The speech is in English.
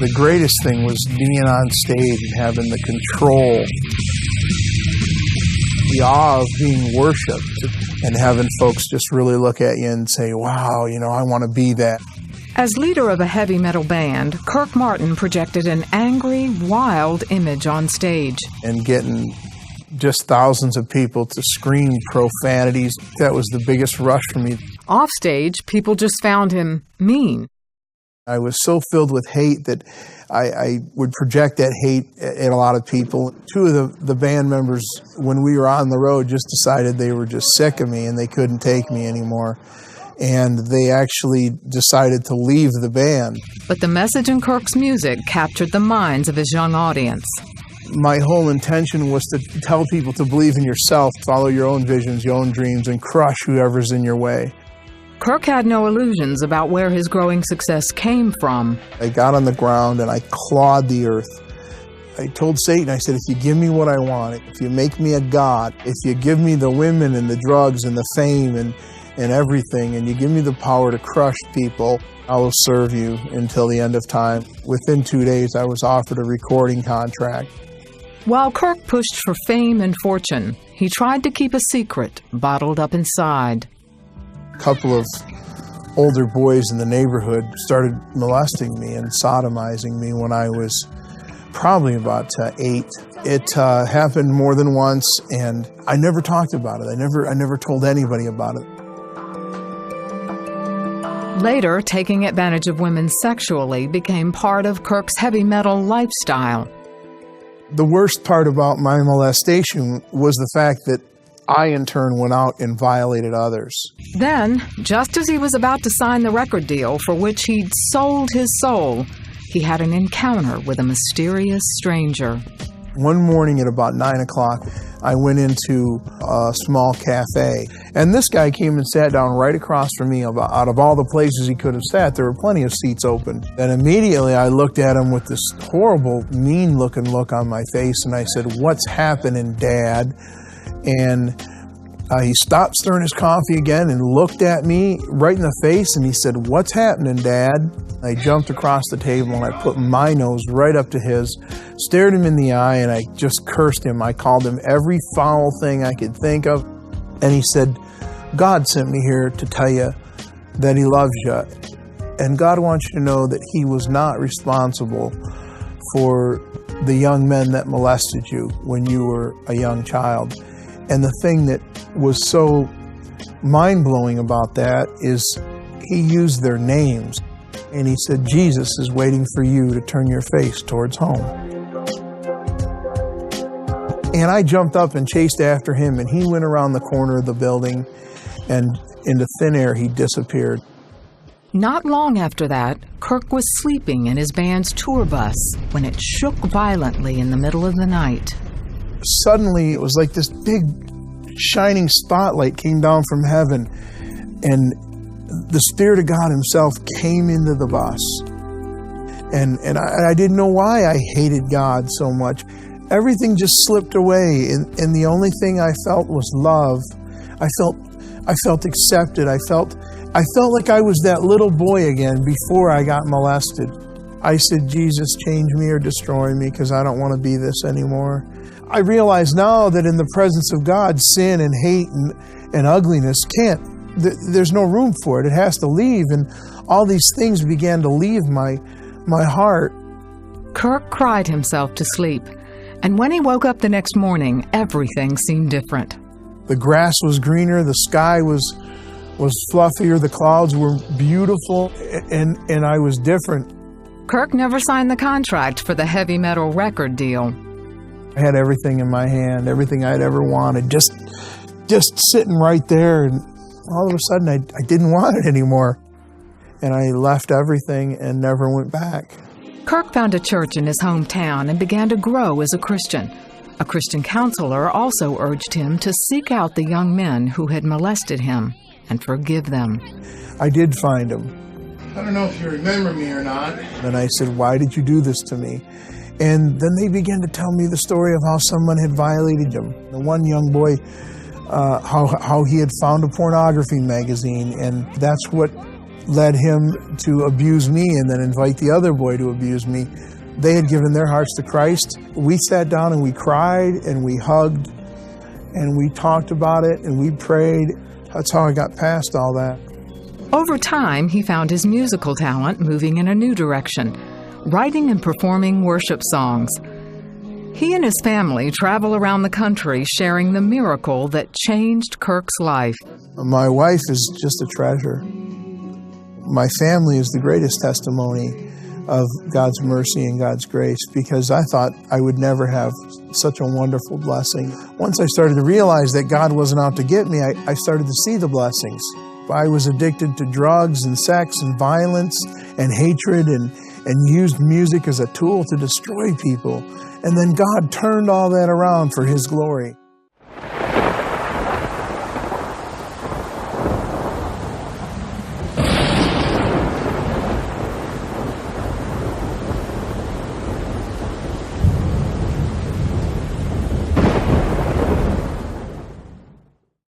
The greatest thing was being on stage and having the control, the awe of being worshipped, and having folks just really look at you and say, wow, I want to be that. As leader of a heavy metal band, Kirk Martin projected an angry, wild image on stage. And getting just thousands of people to scream profanities, that was the biggest rush for me. Off stage, people just found him mean. I was so filled with hate that I would project that hate at a lot of people. Two of the band members, when we were on the road, just decided they were just sick of me and they couldn't take me anymore. And they actually decided to leave the band. But the message in Kirk's music captured the minds of his young audience. My whole intention was to tell people to believe in yourself, follow your own visions, your own dreams, and crush whoever's in your way. Kirk had no illusions about where his growing success came from. I got on the ground and I clawed the earth. I told Satan, I said, if you give me what I want, if you make me a god, if you give me the women and the drugs and the fame and everything, and you give me the power to crush people, I will serve you until the end of time. Within 2 days, I was offered a recording contract. While Kirk pushed for fame and fortune, he tried to keep a secret bottled up inside. A couple of older boys in the neighborhood started molesting me and sodomizing me when I was probably about 8. It happened more than once, and I never talked about it. I never told anybody about it. Later, taking advantage of women sexually became part of Kirk's heavy metal lifestyle. The worst part about my molestation was the fact that I, in turn, went out and violated others. Then, just as he was about to sign the record deal for which he'd sold his soul, he had an encounter with a mysterious stranger. One morning at about 9 o'clock, I went into a small cafe, and this guy came and sat down right across from me. Out of all the places he could have sat, there were plenty of seats open. And immediately I looked at him with this horrible, mean-looking look on my face, and I said, "What's happening, Dad?" And he stopped stirring his coffee again and looked at me right in the face, and he said, "What's happening, Dad?" I jumped across the table and I put my nose right up to his, stared him in the eye, and I just cursed him. I called him every foul thing I could think of. And he said, "God sent me here to tell you that he loves you. And God wants you to know that he was not responsible for the young men that molested you when you were a young child." And the thing that was so mind-blowing about that is he used their names. And he said, "Jesus is waiting for you to turn your face towards home." And I jumped up and chased after him, and he went around the corner of the building, and into thin air he disappeared. Not long after that, Kirk was sleeping in his band's tour bus when it shook violently in the middle of the night. Suddenly, it was like this big shining spotlight came down from heaven, and the Spirit of God himself came into the bus. And I didn't know why I hated God so much. Everything just slipped away, and the only thing I felt was love. I felt accepted. I felt like I was that little boy again before I got molested. I said, "Jesus, change me or destroy me, because I don't want to be this anymore." I realize now that in the presence of God, sin and hate and ugliness there's no room for it. It has to leave, and all these things began to leave my heart. Kirk cried himself to sleep, and when he woke up the next morning, everything seemed different. The grass was greener, the sky was fluffier, the clouds were beautiful, and I was different. Kirk never signed the contract for the heavy metal record deal. I had everything in my hand, everything I'd ever wanted, just sitting right there, and all of a sudden I didn't want it anymore. And I left everything and never went back. Kirk found a church in his hometown and began to grow as a Christian. A Christian counselor also urged him to seek out the young men who had molested him and forgive them. I did find them. I don't know if you remember me or not. And I said, "Why did you do this to me?" And then they began to tell me the story of how someone had violated them. The one young boy, how he had found a pornography magazine, and that's what led him to abuse me and then invite the other boy to abuse me. They had given their hearts to Christ. We sat down and we cried and we hugged and we talked about it and we prayed. That's how I got past all that. Over time, he found his musical talent moving in a new direction, writing and performing worship songs. He and his family travel around the country sharing the miracle that changed Kirk's life. My wife is just a treasure. My family is the greatest testimony of God's mercy and God's grace, because I thought I would never have such a wonderful blessing. Once I started to realize that God wasn't out to get me, I started to see the blessings. I was addicted to drugs and sex and violence and hatred and used music as a tool to destroy people. And then God turned all that around for His glory.